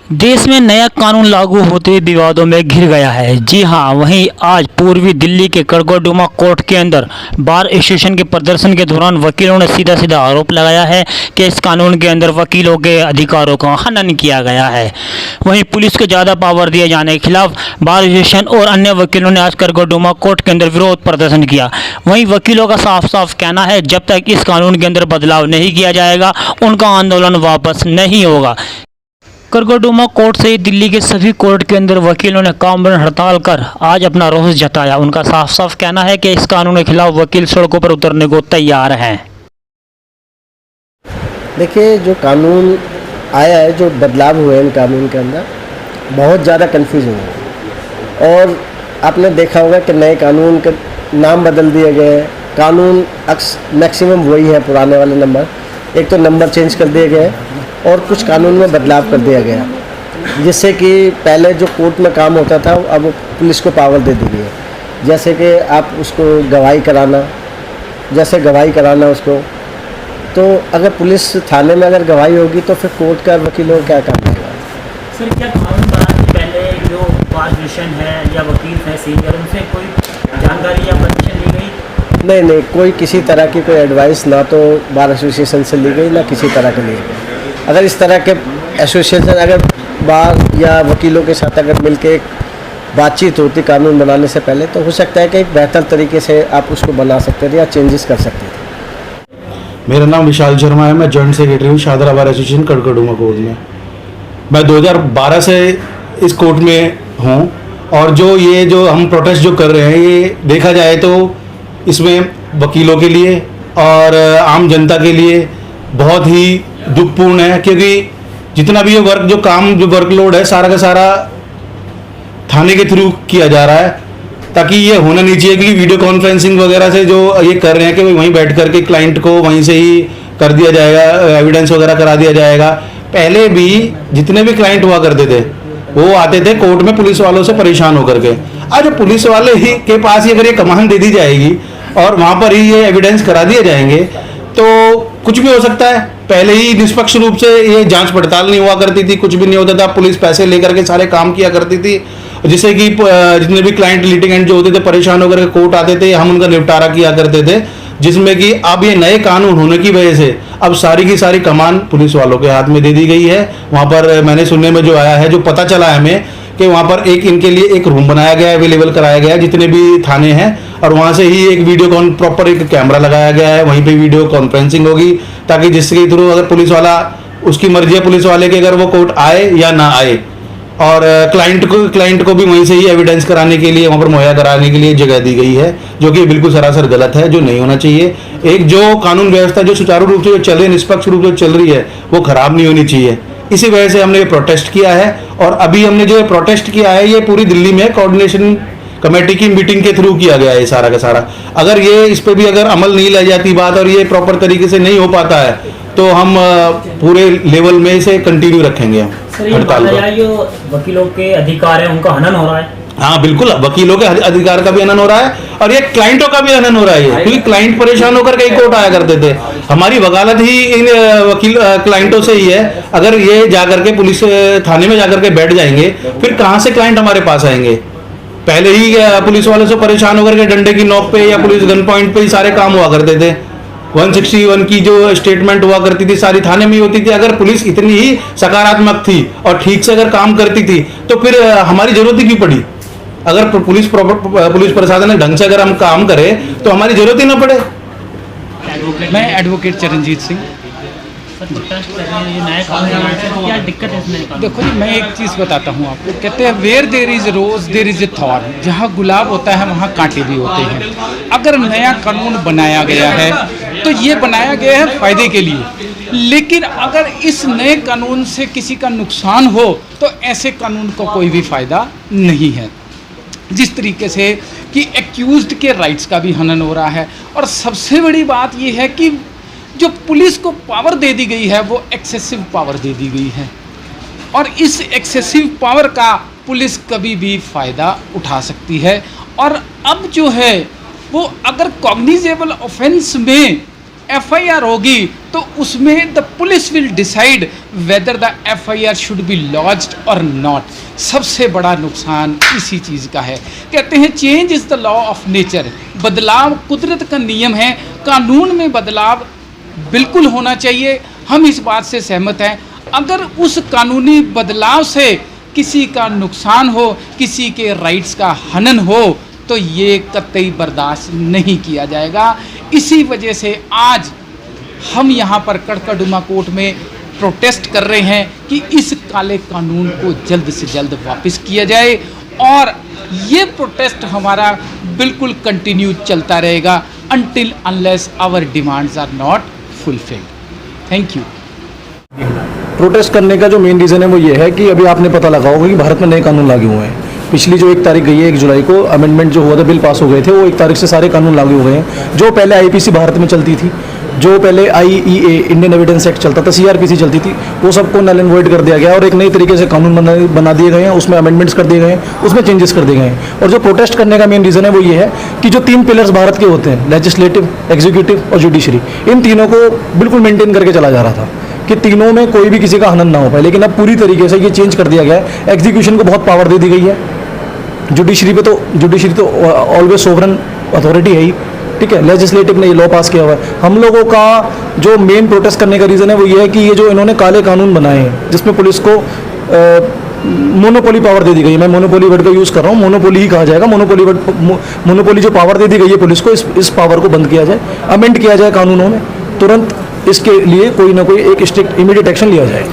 देश में नया कानून लागू होते ही विवादों में घिर गया है। जी हां, वहीं आज पूर्वी दिल्ली के करगोडुमा कोर्ट के अंदर बार एसोसिएशन के प्रदर्शन के दौरान वकीलों ने सीधा सीधा आरोप लगाया है कि इस कानून के अंदर वकीलों के अधिकारों का हनन किया गया है। वहीं पुलिस को ज़्यादा पावर दिए जाने के खिलाफ बार एसोसिएशन और अन्य वकीलों ने आज करगोडुमा कोर्ट के अंदर विरोध प्रदर्शन किया। वहीं वकीलों का साफ साफ कहना है, जब तक इस कानून के अंदर बदलाव नहीं किया जाएगा उनका आंदोलन वापस नहीं होगा। करगोडुमा कोर्ट से दिल्ली के सभी कोर्ट के अंदर वकीलों ने काम बंद हड़ताल कर आज अपना रोष जताया। उनका साफ साफ कहना है कि इस कानून के खिलाफ वकील सड़कों पर उतरने को तैयार हैं। देखिए, जो कानून आया है, जो बदलाव हुए हैं इन कानून के अंदर, बहुत ज़्यादा कन्फ्यूज हुए हैं। और आपने देखा होगा कि नए कानून के नाम बदल दिए गए। कानून मैक्सिमम वही है, पुराने वाले नंबर, एक तो नंबर चेंज कर दिए गए और कुछ कानून में बदलाव कर दिया गया, जिससे कि पहले जो कोर्ट में काम होता था अब पुलिस को पावर दे दी गई है। जैसे कि आप उसको गवाही कराना उसको, तो अगर पुलिस थाने में अगर गवाही होगी तो फिर कोर्ट का वकीलों को क्या काम होगा। सर, क्या कानून बनाने से पहले जो बार एसोसिएशन है या वकील है सीनियर, उनसे कोई जानकारी या परमिशन ली गई? नहीं, कोई किसी तरह की कोई एडवाइस ना तो बार एसोसिएशन से ली गई, ना किसी तरह के ली गई। अगर इस तरह के एसोसिएशन अगर बार या वकीलों के साथ अगर मिलकर एक बातचीत होती कानून बनाने से पहले, तो हो सकता है कि एक बेहतर तरीके से आप उसको बना सकते थे या चेंजेस कर सकते थे। मेरा नाम विशाल शर्मा है। मैं जॉइंट सेक्रेटरी हूँ शाहदरा बार एसोसिएशन करगोडुमा कोर्ट में। मैं 2012 से इस कोर्ट में हूँ और जो हम प्रोटेस्ट जो कर रहे हैं, ये देखा जाए तो इसमें वकीलों के लिए और आम जनता के लिए बहुत ही दुखपूर्ण है, क्योंकि जितना भी ये वर्कलोड है सारा का सारा थाने के थ्रू किया जा रहा है, ताकि ये होना नहीं चाहिए कि वीडियो कॉन्फ्रेंसिंग वगैरह से जो ये कर रहे हैं कि वहीं बैठ करके क्लाइंट को वहीं से ही कर दिया जाएगा, एविडेंस वगैरह करा दिया जाएगा। पहले भी जितने भी क्लाइंट हुआ करते थे वो आते थे कोर्ट में पुलिस वालों से परेशान होकर के। आज पुलिस वाले ही के पास ही अगर ये कमांड दे दी जाएगी और वहाँ पर ही ये एविडेंस करा दिए जाएंगे तो कुछ भी हो सकता है। पहले ही निष्पक्ष रूप से ये जांच पड़ताल नहीं हुआ करती थी, कुछ भी नहीं होता था, पुलिस पैसे लेकर के सारे काम किया करती थी, जिससे कि जितने भी क्लाइंट लिटिगेंट जो होते थे परेशान होकर के कोर्ट आते थे, हम उनका निपटारा किया करते थे। जिसमें कि अब ये नए कानून होने की वजह से अब सारी की सारी कमान पुलिस वालों के हाथ में दे दी गई है। वहाँ पर मैंने सुनने में जो आया है, जो पता चला है हमें, कि वहाँ पर इनके लिए एक रूम बनाया गया है, अवेलेबल कराया गया है जितने भी थाने हैं, और वहाँ से ही एक प्रॉपर एक कैमरा लगाया गया है, वहीं पे वीडियो कॉन्फ्रेंसिंग होगी, ताकि जिसके थ्रू अगर पुलिस वाला, उसकी मर्जी है पुलिस वाले की, अगर वो कोर्ट आए या ना आए, और क्लाइंट को भी वहीं से ही एविडेंस कराने के लिए, वहाँ पर मुहैया कराने के लिए जगह दी गई है, जो कि बिल्कुल सरासर गलत है, जो नहीं होना चाहिए। एक जो कानून व्यवस्था जो सुचारू रूप से जो चल रही है, निष्पक्ष रूप से चल रही है, वो खराब नहीं होनी चाहिए। इसी वजह से हमने ये प्रोटेस्ट किया है। और अभी हमने जो प्रोटेस्ट किया है ये पूरी दिल्ली में कोऑर्डिनेशन कमेटी की मीटिंग के थ्रू किया गया है सारा का सारा। अगर ये इस पे भी अगर अमल नहीं लाई जाती बात और ये प्रॉपर तरीके से नहीं हो पाता है तो हम पूरे लेवल में इसे कंटिन्यू रखेंगे हड़ताल को। वकीलों के अधिकार है उनका हनन हो रहा है। हाँ बिल्कुल, वकीलों के अधिकार का भी हनन हो रहा है और ये क्लाइंटों का भी हनन हो रहा है, क्योंकि क्लाइंट परेशान होकर कई कोर्ट आया करते थे। हमारी वकालत ही इन क्लाइंटों से ही है। अगर ये जाकर के पुलिस थाने में जाकर के बैठ जाएंगे फिर कहाँ से क्लाइंट हमारे पास आएंगे। पहले ही पुलिस वालों से परेशान होकर के डंडे की नोक पे या पुलिस गन पॉइंट पे ही सारे काम हुआ करते थे। 161 की जो स्टेटमेंट हुआ करती थी सारी थाने में ही होती थी। अगर पुलिस इतनी ही सकारात्मक थी और ठीक से अगर काम करती थी तो फिर हमारी जरूरत ही क्यों पड़ी। अगर पुलिस प्रशासन ढंग से अगर हम काम करें तो हमारी जरूरत ही ना पड़े। मैं एडवोकेट चरणजीत सिंह। क्या दिक्कत है इसमें? देखो जी, मैं एक चीज़ बताता हूँ आपको। कहते हैं where there is rose there is a thorn. जहाँ गुलाब होता है वहाँ कांटे भी होते हैं। अगर नया कानून बनाया गया है तो ये बनाया गया है फ़ायदे के लिए, लेकिन अगर इस नए कानून से किसी का नुकसान हो तो ऐसे कानून को कोई भी फ़ायदा नहीं है। जिस तरीके से कि एक्यूज्ड के राइट्स का भी हनन हो रहा है, और सबसे बड़ी बात ये है कि जो पुलिस को पावर दे दी गई है वो एक्सेसिव पावर दे दी गई है, और इस एक्सेसिव पावर का पुलिस कभी भी फ़ायदा उठा सकती है। और अब जो है वो अगर कॉग्निजेबल ऑफेंस में FIR होगी तो उसमें the police will decide whether the FIR should be lodged और नॉट। सबसे बड़ा नुकसान इसी चीज़ का है। कहते हैं change is the law of nature, बदलाव कुदरत का नियम है। कानून में बदलाव बिल्कुल होना चाहिए, हम इस बात से सहमत हैं। अगर उस कानूनी बदलाव से किसी का नुकसान हो, किसी के राइट्स का हनन हो, तो ये कतई बर्दाश्त नहीं किया जाएगा। इसी वजह से आज हम यहाँ पर कड़कड़डुमा कोर्ट में प्रोटेस्ट कर रहे हैं कि इस काले कानून को जल्द से जल्द वापस किया जाए, और ये प्रोटेस्ट हमारा बिल्कुल कंटिन्यू चलता रहेगा until unless our demands are not fulfilled. Thank you. Protest करने का जो मेन रीज़न है वो ये है कि अभी आपने पता लगा होगा कि भारत में नए कानून लागू हुए हैं। पिछली जो 1 तारीख गई है 1 जुलाई को अमेंडमेंट जो हुआ था, बिल पास हो गए थे, वो 1 तारीख से सारे कानून लागू हो गए हैं। जो पहले IPC भारत में चलती थी, जो पहले IEA इंडियन एविडेंस एक्ट चलता था, CRPC चलती थी, वो सबको नल एंड वॉइड कर दिया गया और एक नई तरीके से कानून बना दिए गए हैं। उसमें अमेंडमेंट्स कर दिए गए हैं, उसमें चेंजेस कर दिए गए हैं। और जो प्रोटेस्ट करने का मेन रीज़न है वो ये है कि जो 3 पिलर्स भारत के होते हैं, लेजिस्लेटिव, एग्जीक्यूटिव और जुडिशरी, इन तीनों को बिल्कुल मेंटेन करके चला जा रहा था कि तीनों में कोई भी किसी का हनन ना हो पाए। लेकिन अब पूरी तरीके से ये चेंज कर दिया गया है। एग्जीक्यूशन को बहुत पावर दे दी गई है, जुडिशरी तो ऑलवेज सोवरन अथॉरिटी है ही, ठीक है। लेजिस्लेटिव ने ये लॉ पास किया हुआ है। हम लोगों का जो मेन प्रोटेस्ट करने का रीज़न है वो ये है कि ये जो इन्होंने काले कानून बनाए हैं जिसमें पुलिस को मोनोपोली पावर दे दी गई है, मैं मोनोपोली वर्ड का यूज़ कर रहा हूँ, मोनोपोली ही कहा जाएगा। मोनोपोली जो पावर दे दी गई है पुलिस को, इस पावर को बंद किया जाए, अमेंड किया जाए कानूनों में, तुरंत इसके लिए कोई ना कोई एक स्ट्रिक्ट इमीडिएट एक्शन लिया जाए।